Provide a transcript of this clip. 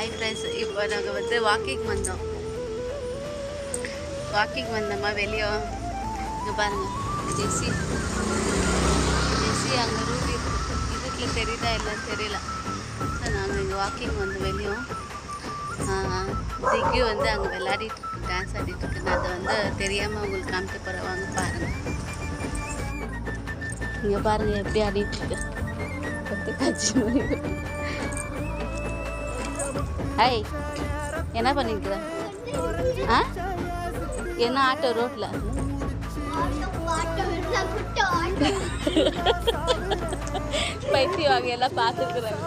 Hi friends, இப்போ நாங்கள் வந்து வாக்கிங் வந்தோம்மா வெளியே. இங்கே பாருங்கள், ஜெஸ்ஸி அங்கே ரூபி இதுக்குள்ள தெரியுதா இல்லைன்னு தெரியல. ஸோ நாங்கள் இங்கே வாக்கிங் வந்து வெளியும் திக்கு வந்து அங்கே விளையாடிட்டு இருக்கு, டான்ஸ் ஆடிட்டு இருக்கு. நான் அதை வந்து தெரியாமல் உங்களுக்கு காமிக்க போகிறேன், வாங்க பாருங்கள். இங்கே பாருங்கள் எப்படி ஆடிட்டு இருக்கு. பத்து காட்சி மணி. ஹாய், என்ன பண்ணிக்கிற? என்ன ஆட்டோ ரோட்ல? பைத்தியம் வாங்க எல்லாம் பார்த்துக்கிறாங்க.